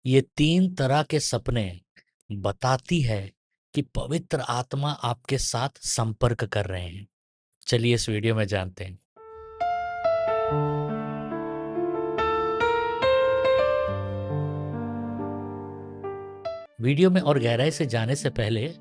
ये 3 तरह के सपने बताती है कि पवित्र आत्मा आपके साथ संपर्क कर रहे हैं। चलिए इस वीडियो में जानते हैं। वीडियो में और गहराई से जाने से पहले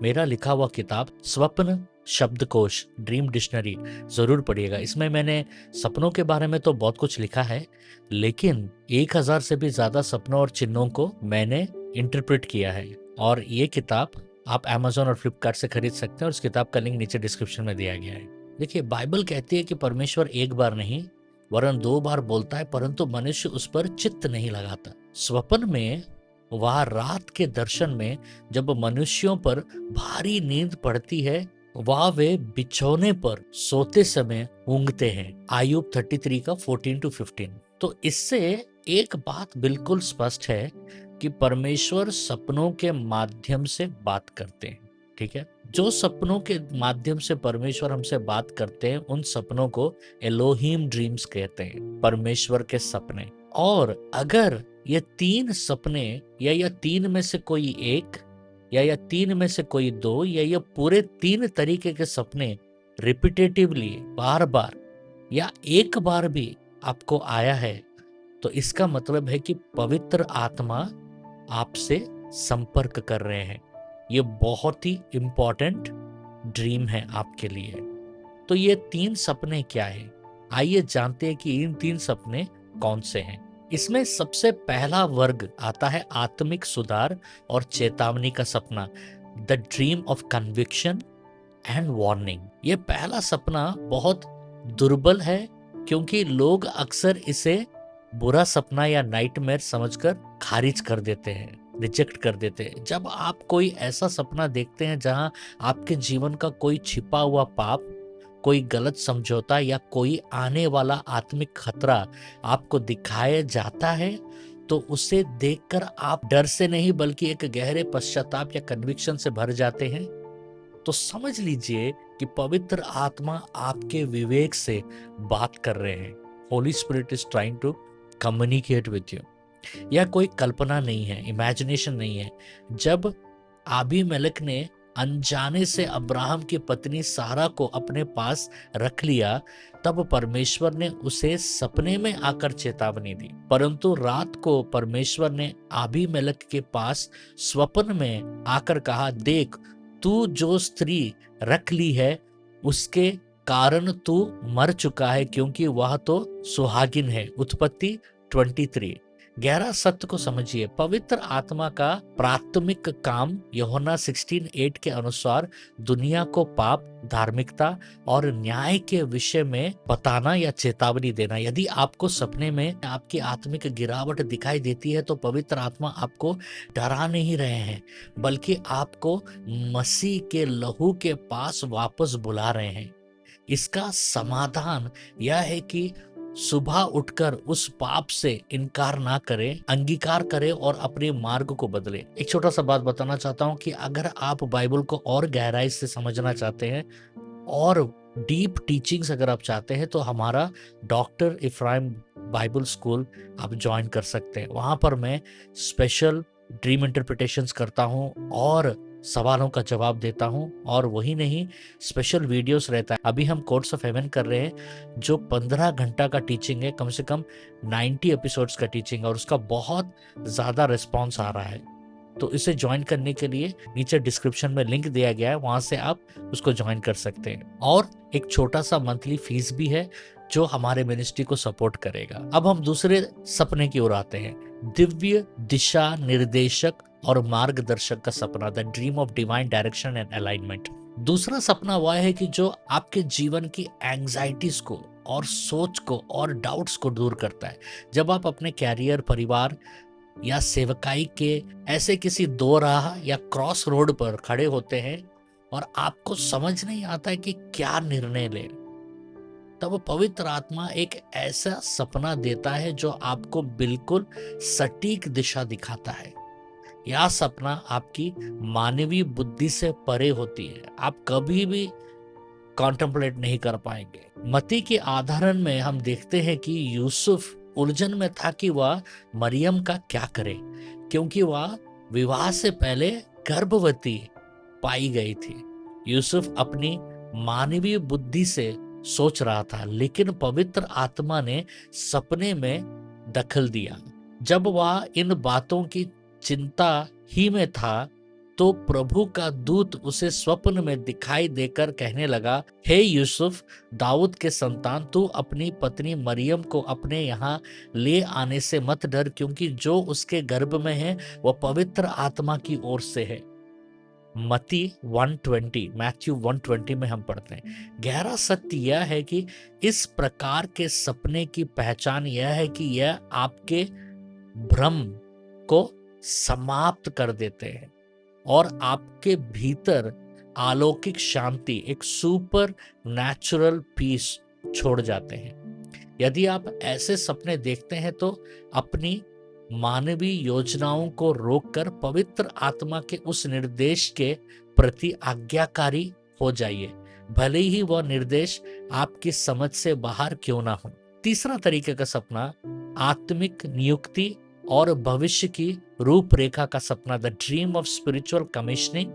मेरा लिखा हुआ किताब स्वप्न शब्दकोश ड्रीम डिक्शनरी जरूर पढ़िएगा। इसमें मैंने सपनों के बारे में तो बहुत कुछ लिखा है, लेकिन 1000 से भी ज्यादा सपनों और चिन्हों को मैंने इंटरप्रेट किया है। और ये किताब आप Amazon और फ्लिपकार्ट से खरीद सकते हैं और इस किताब का लिंक नीचे डिस्क्रिप्शन में दिया गया है। देखिए, बाइबल कहती है कि परमेश्वर एक बार नहीं वरन 2 बार बोलता है, परंतु मनुष्य उस पर चित्त नहीं लगाता। स्वप्न में वह रात के दर्शन में जब मनुष्यों पर भारी नींद पड़ती है, वह वे बिछौने पर सोते समय ऊँघते हैं। आयुब 33 का 14-15। तो इससे एक बात बिल्कुल स्पष्ट है कि परमेश्वर सपनों के माध्यम से बात करते हैं। ठीक है, जो सपनों के माध्यम से परमेश्वर हमसे बात करते हैं उन सपनों को एलोहिम ड्रीम्स कहते हैं, परमेश्वर के सपने। और अगर ये 3 सपने या यह 3 में से कोई एक या यह 3 में से कोई 2 या ये पूरे 3 तरीके के सपने रिपीटेटिवली बार बार या एक बार भी आपको आया है, तो इसका मतलब है कि पवित्र आत्मा आपसे संपर्क कर रहे हैं। ये बहुत ही इंपॉर्टेंट ड्रीम है आपके लिए। तो ये 3 सपने क्या है, आइए जानते हैं कि इन 3 सपने कौन से हैं। इसमें सबसे पहला वर्ग आता है आत्मिक सुधार और चेतावनी का सपना, the dream of conviction and warning. ये पहला सपना बहुत दुर्बल है क्योंकि लोग अक्सर इसे बुरा सपना या नाइटमेयर समझकर खारिज कर देते हैं, रिजेक्ट कर देते हैं। जब आप कोई ऐसा सपना देखते हैं जहां आपके जीवन का कोई छिपा हुआ पाप, कोई गलत समझौता या कोई आने वाला आत्मिक खतरा आपको दिखाया जाता है, तो उसे देखकर आप डर से नहीं बल्कि एक गहरे पश्चाताप या कन्विक्शन से भर जाते हैं। तो समझ लीजिए कि पवित्र आत्मा आपके विवेक से बात कर रहे हैं। Holy Spirit is trying to communicate with you. यह कोई कल्पना नहीं है, इमेजिनेशन नहीं है। जब अबीमेलेक ने अनजाने से अब्राहम की पत्नी सारा को अपने पास रख लिया, तब परमेश्वर ने उसे सपने में आकर चेतावनी दी। परंतु रात को परमेश्वर ने अबीमेलेक के पास स्वप्न में आकर कहा, देख, तू जो स्त्री रख ली है उसके कारण तू मर चुका है, क्योंकि वह तो सुहागिन है। उत्पत्ति 23। गहरा सत्य को समझिए। पवित्र आत्मा का प्राथमिक काम यूहन्ना 16:8 के अनुसार दुनिया को पाप, धार्मिकता और न्याय के विषय में बताना या चेतावनी देना। यदि आपको सपने में आपकी आत्मिक गिरावट दिखाई देती है तो पवित्र आत्मा आपको डरा नहीं रहे हैं, बल्कि आपको मसीह के लहू के पास वापस बुला रहे हैं। इसका समाधान यह है कि सुबह उठकर उस पाप से इनकार ना करें, अंगीकार करें और अपने मार्ग को बदलें। एक छोटा सा बात बताना चाहता हूं कि अगर आप बाइबल को और गहराई से समझना चाहते हैं और डीप टीचिंग्स अगर आप चाहते हैं, तो हमारा डॉक्टर इफ्राइम बाइबल स्कूल आप ज्वाइन कर सकते हैं। वहां पर मैं स्पेशल ड्रीम इंटरप्रिटेशंस करता हूं और सवालों का जवाब देता हूं, और वही नहीं, स्पेशल वीडियोस रहता है। अभी हम कोर्स ऑफ हेवन कर रहे हैं जो 15 घंटा का टीचिंग है, कम से कम 90 एपिसोड्स का टीचिंग, और उसका बहुत ज़्यादा रिस्पॉन्स आ रहा है। तो इसे ज्वाइन करने के लिए नीचे डिस्क्रिप्शन में लिंक दिया गया है, वहां से आप उसको ज्वाइन कर सकते हैं। और एक छोटा सा मंथली फीस भी है जो हमारे मिनिस्ट्री को सपोर्ट करेगा। अब हम दूसरे सपने की ओर आते हैं, दिव्य दिशा निर्देशक और मार्गदर्शक का सपना, the dream of divine direction and alignment. दूसरा सपना वह है कि जो आपके जीवन की एंग्जाइटीज को और सोच को और डाउट्स को दूर करता है। जब आप अपने कैरियर, परिवार या सेवकाई के ऐसे किसी दो राह या क्रॉस रोड पर खड़े होते हैं और आपको समझ नहीं आता है कि क्या निर्णय लें, तब पवित्र आत्मा एक ऐसा सपना देता है जो आपको बिल्कुल सटीक दिशा दिखाता है। यह सपना आपकी मानवीय बुद्धि से परे होती है, आप कभी भी कॉन्टेम्पलेट नहीं कर पाएंगे। मती के आधारण में हम देखते हैं कि यूसुफ उलझन में था कि वह मरियम का क्या करे, क्योंकि वह विवाह से पहले गर्भवती पाई गई थी। यूसुफ अपनी मानवीय बुद्धि से सोच रहा था, लेकिन पवित्र आत्मा ने सपने में दखल दिया। जब वह इन बातों की चिंता ही में था, तो प्रभु का दूत उसे स्वप्न में दिखाई देकर कहने लगा, हे यूसुफ, दाऊद के संतान, तू अपनी पत्नी मरियम को अपने यहाँ ले आने से मत डर, क्योंकि जो उसके गर्भ में है वह पवित्र आत्मा की ओर से है। मत्ती 120, मैथ्यू 120 में हम पढ़ते हैं। गहरा सत्य यह है कि इस प्रकार के सपने की पहचान यह है कि यह आपके भ्रम को समाप्त कर देते हैं और आपके भीतर अलौकिक शांति, एक सुपर नेचुरल पीस छोड़ जाते हैं। यदि आप ऐसे सपने देखते हैं तो अपनी मानवीय योजनाओं को रोककर पवित्र आत्मा के उस निर्देश के प्रति आज्ञाकारी हो जाइए, भले ही वह निर्देश आपकी समझ से बाहर क्यों ना हो। तीसरा तरीके का सपना आत्मिक नियुक्ति और भविष्य की रूपरेखा का सपना, the dream of spiritual commissioning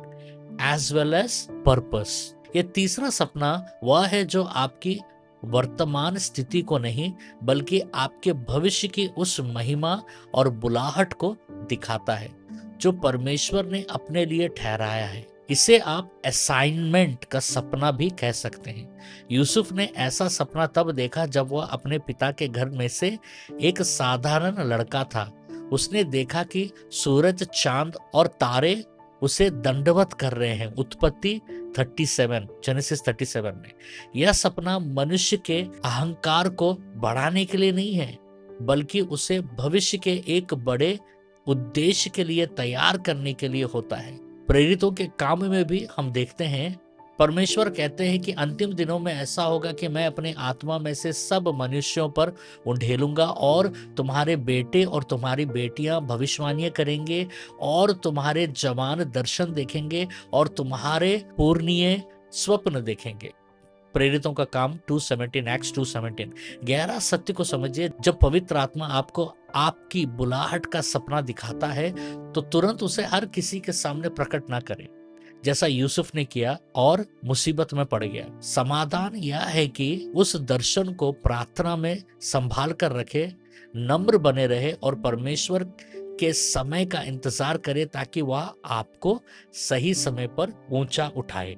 as well as purpose. ये तीसरा सपना वह है जो आपकी वर्तमान स्थिति को नहीं बल्कि आपके भविष्य की उस महिमा और बुलाहट को दिखाता है जो परमेश्वर ने अपने लिए ठहराया है। इसे आप असाइनमेंट का सपना भी कह सकते हैं। यूसुफ ने ऐसा सपना तब देखा जब वह अपने पिता के घर में से एक साधारण लड़का था। उसने देखा कि सूरज, चांद और तारे उसे दंडवत कर रहे हैं। उत्पत्ति 37, जेनेसिस 37 में। यह सपना मनुष्य के अहंकार को बढ़ाने के लिए नहीं है, बल्कि उसे भविष्य के एक बड़े उद्देश्य के लिए तैयार करने के लिए होता है। प्रेरितों के काम में भी हम देखते हैं, परमेश्वर कहते हैं कि अंतिम दिनों में ऐसा होगा कि मैं अपने आत्मा में से सब मनुष्यों पर उंडेलूंगा और तुम्हारे बेटे और तुम्हारी बेटियां भविष्यवाणियां करेंगे और तुम्हारे जवान दर्शन देखेंगे और तुम्हारे पूर्णीय स्वप्न देखेंगे। प्रेरितों का काम 2:17, एक्ट्स 2:17। गहरा सत्य को समझिए, जब पवित्र आत्मा आपको आपकी बुलाहट का सपना दिखाता है तो तुरंत उसे हर किसी के सामने प्रकट ना करें, जैसा यूसुफ ने किया और मुसीबत में पड़ गया। समाधान यह है कि उस दर्शन को प्रार्थना में संभाल कर रखे, नम्र बने रहे और परमेश्वर के समय का इंतजार करे ताकि वह आपको सही समय पर ऊंचा उठाए।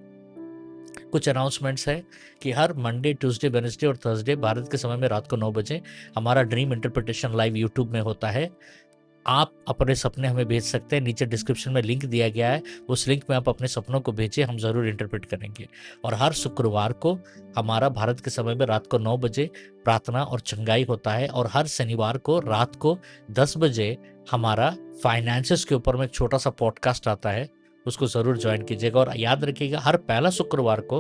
कुछ अनाउंसमेंट्स है कि हर मंडे, ट्यूसडे, वेडनेसडे और थर्सडे भारत के समय में रात को 9 बजे हमारा ड्रीम इंटरप्रिटेशन लाइव यूट्यूब में होता है। आप अपने सपने हमें भेज सकते हैं, नीचे डिस्क्रिप्शन में लिंक दिया गया है, उस लिंक में आप अपने सपनों को भेजिए, हम ज़रूर इंटरप्रेट करेंगे। और हर शुक्रवार को हमारा भारत के समय में रात को 9 बजे प्रार्थना और चंगाई होता है और हर शनिवार को रात को 10 बजे हमारा फाइनेंसेस के ऊपर में एक छोटा सा पॉडकास्ट आता है, उसको ज़रूर ज्वाइन कीजिएगा। और याद रखिएगा, हर पहला शुक्रवार को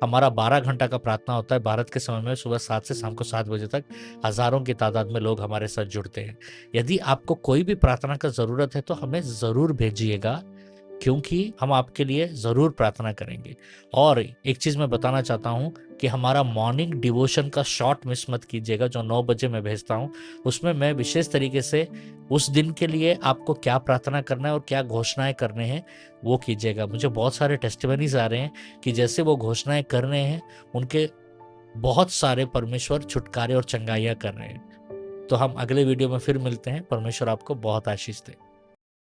हमारा 12 घंटा का प्रार्थना होता है भारत के समय में, सुबह 7 से शाम को 7 बजे तक। हज़ारों की तादाद में लोग हमारे साथ जुड़ते हैं। यदि आपको कोई भी प्रार्थना का ज़रूरत है तो हमें ज़रूर भेजिएगा, क्योंकि हम आपके लिए ज़रूर प्रार्थना करेंगे। और एक चीज़ मैं बताना चाहता हूँ कि हमारा मॉर्निंग डिवोशन का शॉर्ट मिस मत कीजिएगा, जो 9 बजे मैं भेजता हूँ। उसमें मैं विशेष तरीके से उस दिन के लिए आपको क्या प्रार्थना करना है और क्या घोषणाएं करने हैं वो कीजिएगा। मुझे बहुत सारे टेस्टिमनीज आ रहे हैं कि जैसे वो घोषणाएं कर रहे हैं, उनके बहुत सारे परमेश्वर छुटकारे और चंगाइयाँ कर रहे हैं। तो हम अगले वीडियो में फिर मिलते हैं। परमेश्वर आपको बहुत आशीष दे।